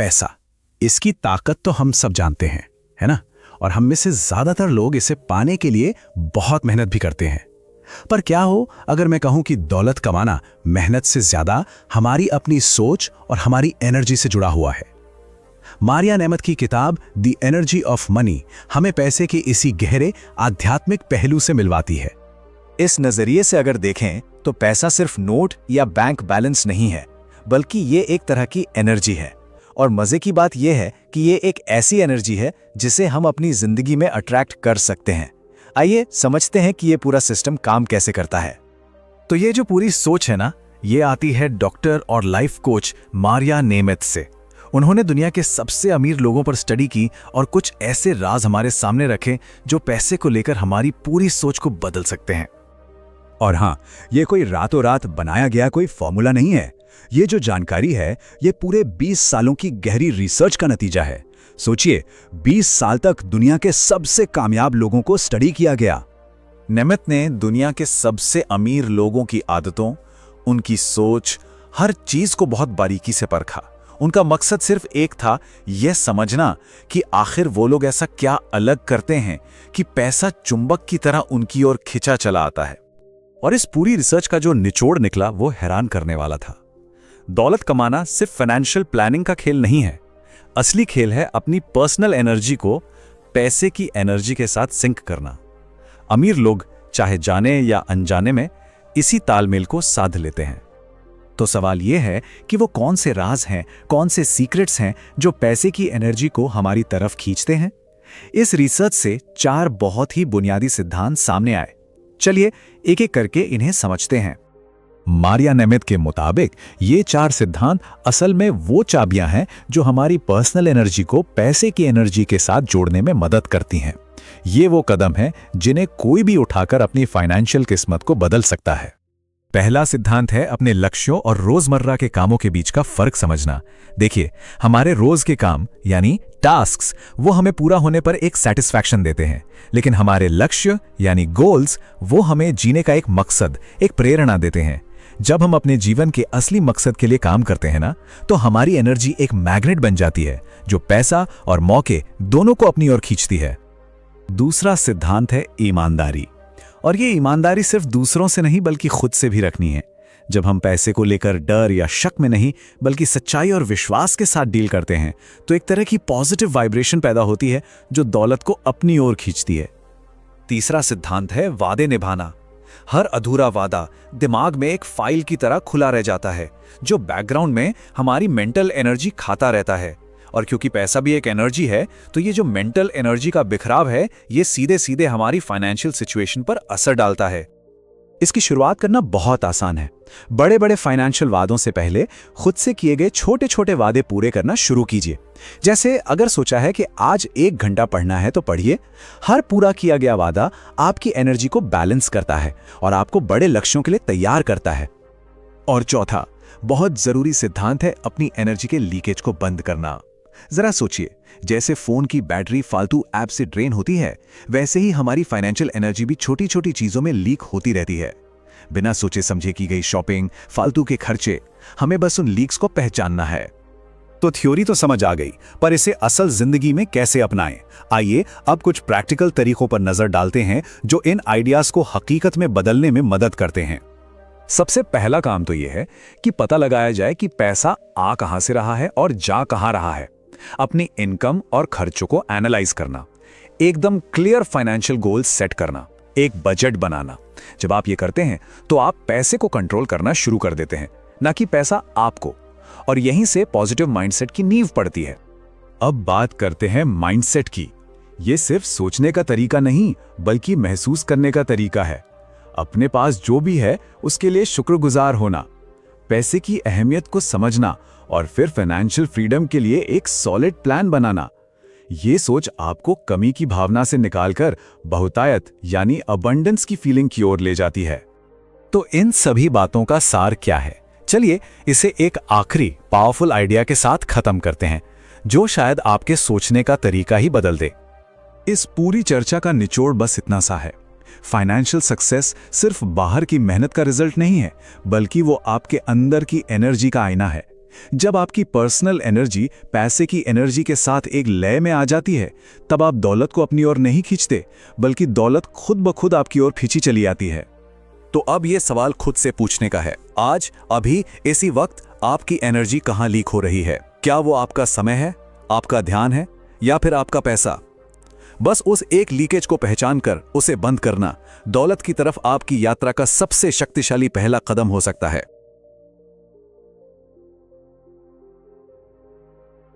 पैसा, इसकी ताकत तो हम सब जानते हैं, है ना? और हम में से ज्यादातर लोग इसे पाने के लिए बहुत मेहनत भी करते हैं। पर क्या हो अगर मैं कहूं कि दौलत कमाना मेहनत से ज्यादा हमारी अपनी सोच और हमारी एनर्जी से जुड़ा हुआ है। मारिया नेमत की किताब द एनर्जी ऑफ मनी हमें पैसे के इसी गहरे आध्यात्मिक पहलू से मिलवाती है। इस नजरिए से अगर देखें तो पैसा सिर्फ नोट या बैंक बैलेंस नहीं है, बल्कि ये एक तरह की एनर्जी है। और मजे की बात यह है कि ये एक ऐसी एनर्जी है जिसे हम अपनी जिंदगी में अट्रैक्ट कर सकते हैं। आइए समझते हैं कि ये पूरा सिस्टम काम कैसे करता है। तो ये जो पूरी सोच है ना, ये आती है डॉक्टर और लाइफ कोच मारिया नेमेत से। उन्होंने दुनिया के सबसे अमीर लोगों पर स्टडी की और कुछ ऐसे राज हमारे सामने रखे जो पैसे को लेकर हमारी पूरी सोच को बदल सकते हैं। और हाँ, ये कोई रातों रात बनाया गया कोई फॉर्मूला नहीं है। ये जो जानकारी है ये पूरे 20 सालों की गहरी रिसर्च का नतीजा है। सोचिए, 20 साल तक दुनिया के सबसे कामयाब लोगों को स्टडी किया गया। नेमेत ने दुनिया के सबसे अमीर लोगों की आदतों, उनकी सोच, हर चीज को बहुत बारीकी से परखा। उनका मकसद सिर्फ एक था, यह समझना कि आखिर वो लोग ऐसा क्या अलग करते हैं कि पैसा चुंबक की तरह उनकी ओर खिंचा चला आता है। और इस पूरी रिसर्च का जो निचोड़ निकला वो हैरान करने वाला था। दौलत कमाना सिर्फ फाइनेंशियल प्लानिंग का खेल नहीं है। असली खेल है अपनी पर्सनल एनर्जी को पैसे की एनर्जी के साथ सिंक करना। अमीर लोग चाहे जाने या अनजाने में इसी तालमेल को साध लेते हैं। तो सवाल यह है कि वो कौन से राज हैं, कौन से सीक्रेट्स हैं जो पैसे की एनर्जी को हमारी तरफ खींचते हैं। इस रिसर्च से 4 बहुत ही बुनियादी सिद्धांत सामने आए। चलिए एक एक करके इन्हें समझते हैं। मारिया नेमेत के मुताबिक ये 4 सिद्धांत असल में वो चाबियां हैं जो हमारी पर्सनल एनर्जी को पैसे की एनर्जी के साथ जोड़ने में मदद करती हैं। ये वो कदम हैं जिन्हें कोई भी उठाकर अपनी फाइनेंशियल किस्मत को बदल सकता है। पहला सिद्धांत है अपने लक्ष्यों और रोजमर्रा के कामों के बीच का फर्क समझना। देखिए, हमारे रोज के काम यानी टास्क्स वो हमें पूरा होने पर एक सेटिस्फैक्शन देते हैं, लेकिन हमारे लक्ष्य यानी गोल्स वो हमें जीने का एक मकसद, एक प्रेरणा देते हैं। जब हम अपने जीवन के असली मकसद के लिए काम करते हैं ना, तो हमारी एनर्जी एक मैग्नेट बन जाती है जो पैसा और मौके दोनों को अपनी ओर खींचती है। दूसरा सिद्धांत है ईमानदारी। और ये ईमानदारी सिर्फ दूसरों से नहीं बल्कि खुद से भी रखनी है। जब हम पैसे को लेकर डर या शक में नहीं बल्कि सच्चाई और विश्वास के साथ डील करते हैं तो एक तरह की पॉजिटिव वाइब्रेशन पैदा होती है जो दौलत को अपनी ओर खींचती है। तीसरा सिद्धांत है वादे निभाना। हर अधूरा वादा दिमाग में एक फाइल की तरह खुला रह जाता है जो बैकग्राउंड में हमारी मेंटल एनर्जी खाता रहता है। और क्योंकि पैसा भी एक एनर्जी है, तो ये जो मेंटल एनर्जी का बिखराव है ये सीधे सीधे हमारी फाइनेंशियल सिचुएशन पर असर डालता है। इसकी शुरुआत करना बहुत आसान है। बड़े बड़े फाइनेंशियल वादों से पहले खुद से किए गए छोटे छोटे वादे पूरे करना शुरू कीजिए। जैसे अगर सोचा है कि आज 1 घंटा पढ़ना है तो पढ़िए। हर पूरा किया गया वादा आपकी एनर्जी को बैलेंस करता है और आपको बड़े लक्ष्यों के लिए तैयार करता है। और चौथा बहुत जरूरी सिद्धांत है अपनी एनर्जी के लीकेज को बंद करना। जरा सोचिए, जैसे फोन की बैटरी फालतू ऐप से ड्रेन होती है, वैसे ही हमारी फाइनेंशियल एनर्जी भी छोटी छोटी चीजों में लीक होती रहती है। बिना सोचे समझे की गई शॉपिंग, फालतू के खर्चे, हमें बस उन लीक्स को पहचानना है। तो थ्योरी तो समझ आ गई, पर इसे असल जिंदगी में कैसे अपनाएं? आइए अब कुछ प्रैक्टिकल तरीकों पर नजर डालते हैं जो इन आइडियाज को हकीकत में बदलने में मदद करते हैं। सबसे पहला काम तो यह है कि पता लगाया जाए कि पैसा आ कहां से रहा है और जा कहां रहा है। अपनी इनकम और खर्चों को एनालाइज करना, एकदम क्लियर फाइनेंशियल गोल्स सेट करना, एक बजट बनाना। जब आप ये करते हैं तो आप पैसे को कंट्रोल करना शुरू कर देते हैं, ना कि पैसा आपको। और यहीं से पॉजिटिव माइंडसेट की नींव पड़ती है। अब बात करते हैं माइंडसेट की। यह सिर्फ सोचने का तरीका नहीं बल्कि महसूस करने का तरीका है। अपने पास जो भी है उसके लिए शुक्रगुजार होना, पैसे की अहमियत को समझना और फिर फाइनेंशियल फ्रीडम के लिए एक सॉलिड प्लान बनाना। ये सोच आपको कमी की भावना से निकालकर बहुतायत यानी अबंडेंस की फीलिंग की ओर ले जाती है। तो इन सभी बातों का सार क्या है? चलिए इसे एक आखिरी पावरफुल आइडिया के साथ खत्म करते हैं जो शायद आपके सोचने का तरीका ही बदल दे। इस पूरी चर्चा का निचोड़ बस इतना सा है, फाइनेंशियल सक्सेस सिर्फ बाहर की मेहनत का रिजल्ट नहीं है, बल्कि वो आपके अंदर की एनर्जी का आईना है। जब आपकी पर्सनल एनर्जी पैसे की एनर्जी के साथ एक लय में आ जाती है, तब आप दौलत को अपनी ओर नहीं खींचते, बल्कि दौलत खुद ब खुद आपकी ओर खींची चली आती है। तो अब ये सवाल खुद से पूछने का है, आज अभी इसी वक्त आपकी एनर्जी कहाँ लीक हो रही है? क्या वो आपका समय है, आपका ध्यान है, या फिर आपका पैसा? बस उस एक लीकेज को पहचान कर उसे बंद करना दौलत की तरफ आपकी यात्रा का सबसे शक्तिशाली पहला कदम हो सकता है।